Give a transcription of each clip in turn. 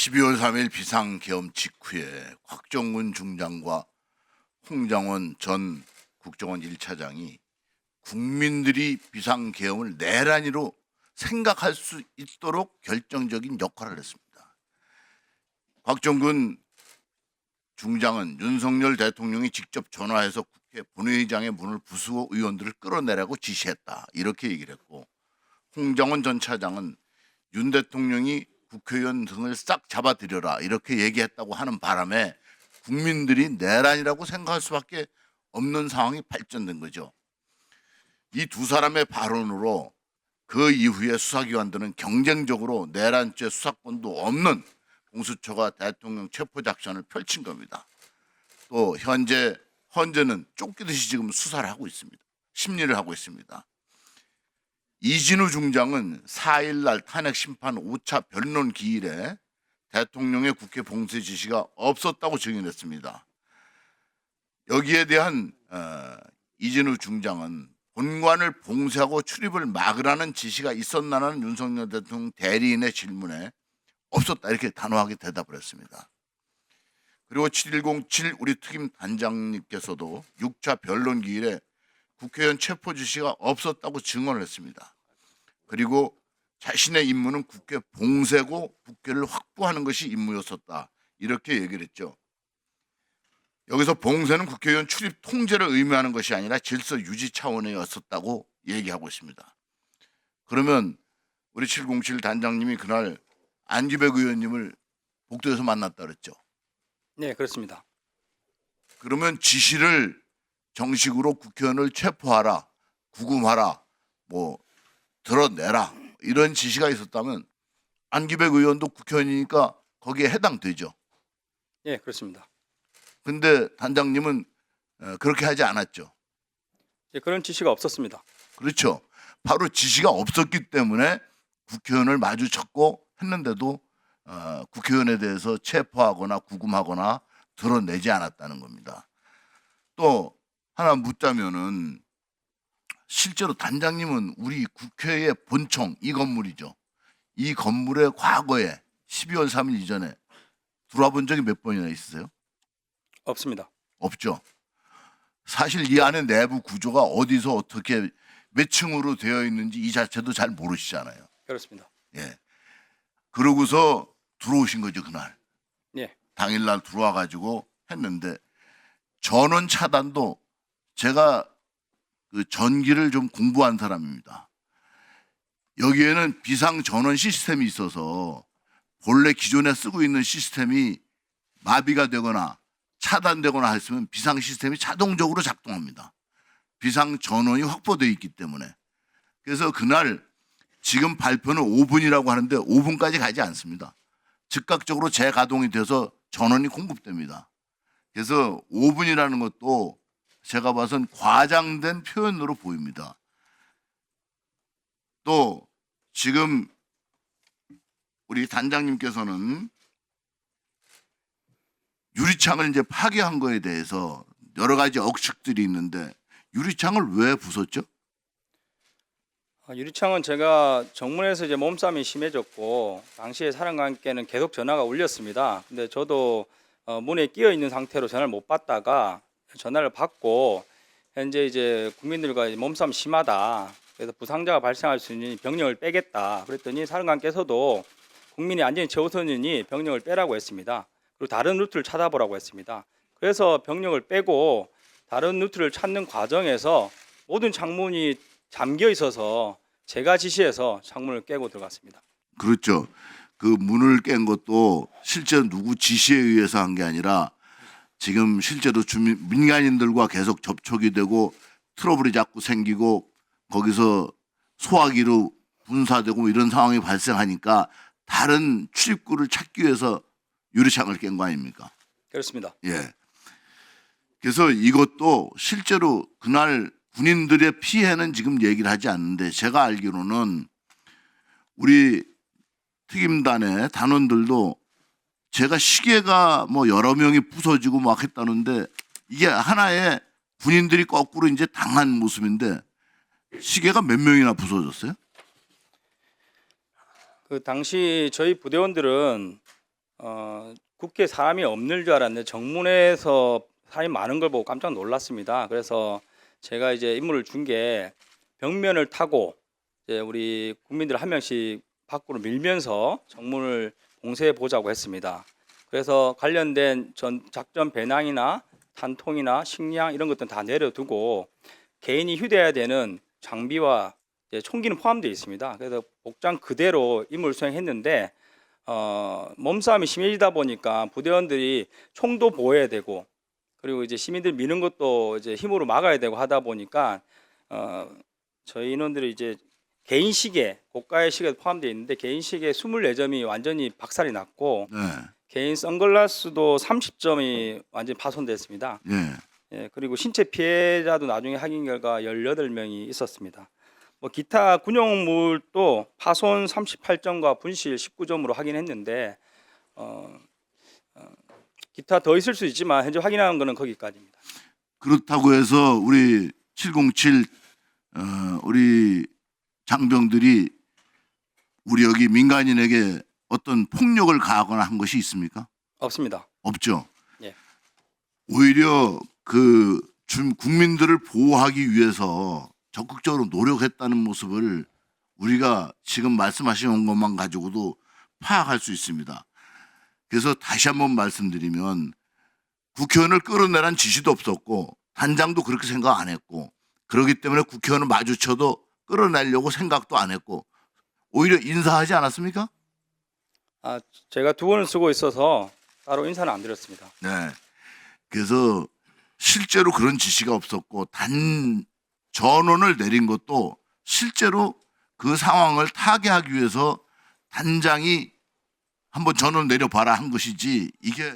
12월 3일 비상계엄 직후에 곽정근 중장과 홍장원 전 국정원 1차장이 국민들이 비상계엄을 내란으로 생각할 수 있도록 결정적인 역할을 했습니다. 곽정근 중장은 윤석열 대통령이 직접 전화해서 국회 본회의장의 문을 부수고 의원들을 끌어내라고 지시했다, 이렇게 얘기를 했고, 홍장원 전 차장은 윤 대통령이 국회의원 등을 싹 잡아들여라, 이렇게 얘기했다고 하는 바람에 국민들이 내란이라고 생각할 수밖에 없는 상황이 발전된 거죠. 이 두 사람의 발언으로 그 이후에 수사기관들은 경쟁적으로 내란죄 수사권도 없는 공수처가 대통령 체포 작전을 펼친 겁니다. 또 헌재는 쫓기듯이 지금 수사를 하고 있습니다. 심리를 하고 있습니다. 이진우 중장은 4일날 탄핵 심판 5차 변론 기일에 대통령의 국회 봉쇄 지시가 없었다고 증언했습니다. 여기에 대한 이진우 중장은 본관을 봉쇄하고 출입을 막으라는 지시가 있었나라는 윤석열 대통령 대리인의 질문에 없었다, 이렇게 단호하게 대답을 했습니다. 그리고 7107 우리 특임 단장님께서도 6차 변론 기일에 국회의원 체포 지시가 없었다고 증언을 했습니다. 그리고 자신의 임무는 국회 봉쇄고 국회를 확보하는 것이 임무였었다, 이렇게 얘기를 했죠. 여기서 봉쇄는 국회의원 출입 통제를 의미하는 것이 아니라 질서 유지 차원이었었다고 얘기하고 있습니다. 그러면 우리 707 단장님이 그날 안기백 의원님을 복도에서 만났다 그랬죠. 네, 그렇습니다. 그러면 지시를 정식으로 국회의원을 체포하라, 구금하라, 드러내라, 이런 지시가 있었다면 안기백 의원도 국회의원이니까 거기에 해당되죠. 네, 그렇습니다. 근데 단장님은 그렇게 하지 않았죠. 네, 그런 지시가 없었습니다. 그렇죠. 바로 지시가 없었기 때문에 국회의원을 마주쳤고 했는데도 국회의원에 대해서 체포하거나 구금하거나 드러내지 않았다는 겁니다. 또 하나 묻자면은 실제로 단장님은 우리 국회의 본청, 이 건물이죠. 이 건물에 과거에 12월 3일 이전에 들어와 본 적이 몇 번이나 있으세요? 없습니다. 없죠. 사실 이 안에 내부 구조가 어디서 어떻게 몇 층으로 되어 있는지 이 자체도 잘 모르시잖아요. 그렇습니다. 예. 그러고서 들어오신 거죠, 그날. 네, 당일날 들어와 가지고 했는데, 전원 차단도 제가 그 전기를 좀 공부한 사람입니다. 여기에는 비상 전원 시스템이 있어서 본래 기존에 쓰고 있는 시스템이 마비가 되거나 차단되거나 했으면 비상 시스템이 자동적으로 작동합니다. 비상 전원이 확보되어 있기 때문에. 그래서 그날 지금 발표는 5분이라고 하는데 5분까지 가지 않습니다. 즉각적으로 재가동이 돼서 전원이 공급됩니다. 그래서 5분이라는 것도 제가 봐선 과장된 표현으로 보입니다. 또 지금 우리 단장님께서는 유리창을 이제 파괴한 거에 대해서 여러 가지 억측들이 있는데 유리창을 왜 부쉈죠? 유리창은 제가 정문에서 이제 몸싸움이 심해졌고 당시에 사람과 함께는 계속 전화가 울렸습니다. 근데 저도 문에 끼어 있는 상태로 전화를 못 받다가 전화를 받고 현재 이제 국민들과 몸싸움 심하다, 그래서 부상자가 발생할 수 있는 병력을 빼겠다 그랬더니 사령관께서도 국민이 안전이 최우선이니 병력을 빼라고 했습니다. 그리고 다른 루트를 찾아보라고 했습니다. 그래서 병력을 빼고 다른 루트를 찾는 과정에서 모든 창문이 잠겨 있어서 제가 지시해서 창문을 깨고 들어갔습니다. 그렇죠. 그 문을 깬 것도 실제 누구 지시에 의해서 한 게 아니라 지금 실제로 민간인들과 계속 접촉이 되고 트러블이 자꾸 생기고 거기서 소화기로 분사되고 이런 상황이 발생하니까 다른 출입구를 찾기 위해서 유리창을 깬 거 아닙니까? 그렇습니다. 예. 그래서 이것도 실제로 그날 군인들의 피해는 지금 얘기를 하지 않는데, 제가 알기로는 우리 특임단의 단원들도 제가 시계가 여러 명이 부서지고 막 했다는데 이게 하나의 군인들이 거꾸로 이제 당한 모습인데 시계가 몇 명이나 부서졌어요? 그 당시 저희 부대원들은 국회에 사람이 없는 줄 알았는데 정문에서 사람이 많은 걸 보고 깜짝 놀랐습니다. 그래서 제가 이제 임무를 준 게 벽면을 타고 이제 우리 국민들 한 명씩 밖으로 밀면서 정문을 봉쇄해 보자고 했습니다. 그래서 관련된 작전 배낭이나 탄통이나 식량 이런 것들은 다 내려두고 개인이 휴대해야 되는 장비와 이제 총기는 포함되어 있습니다. 그래서 복장 그대로 임무를 수행했는데 몸싸움이 심해지다 보니까 부대원들이 총도 보호해야 되고 그리고 이제 시민들 미는 것도 이제 힘으로 막아야 되고 하다 보니까 저희 인원들이 이제 개인 시계, 고가의 시계도 포함되어 있는데 개인 시계 24점이 완전히 박살이 났고 네. 개인 선글라스도 30점이 완전히 파손됐습니다. 예. 예, 그리고 신체 피해자도 나중에 확인 결과 18명이 있었습니다. 뭐 기타 군용물도 파손 38점과 분실 19점으로 확인했는데 기타 더 있을 수 있지만 현재 확인한 거는 거기까지입니다. 그렇다고 해서 우리 707 우리 장병들이 우리 여기 민간인에게 어떤 폭력을 가하거나 한 것이 있습니까? 없습니다. 없죠. 예. 오히려 그 국민들을 보호하기 위해서 적극적으로 노력했다는 모습을 우리가 지금 말씀하신 것만 가지고도 파악할 수 있습니다. 그래서 다시 한번 말씀드리면 국회의원을 끌어내란 지시도 없었고 단장도 그렇게 생각 안 했고 그렇기 때문에 국회의원을 마주쳐도 끌어내려고 생각도 안 했고 오히려 인사하지 않았습니까? 제가 두 번을 쓰고 있어서 따로 인사는 안 드렸습니다. 네. 그래서 실제로 그런 지시가 없었고 단 전원을 내린 것도 실제로 그 상황을 타개하기 위해서 단장이 한번 전원 내려봐라 한 것이지 이게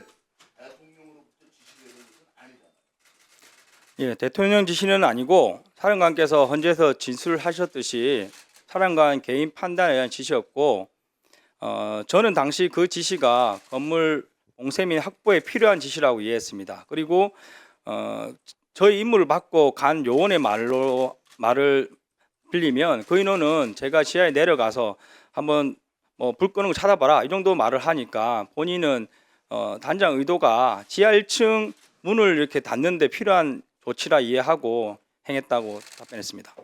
예, 대통령 지시는 아니고 사령관께서 헌재에서 진술하셨듯이 사령관 개인 판단에 의한 지시였고 저는 당시 그 지시가 건물 봉쇄 및 확보에 필요한 지시라고 이해했습니다. 그리고 저희 임무를 받고 간 요원의 말을 빌리면 그 인원은 제가 지하에 내려가서 한번 불 끄는 거 찾아봐라 이 정도 말을 하니까 본인은 단장 의도가 지하 1층 문을 이렇게 닫는 데 필요한 조치라 이해하고 행했다고 답변했습니다.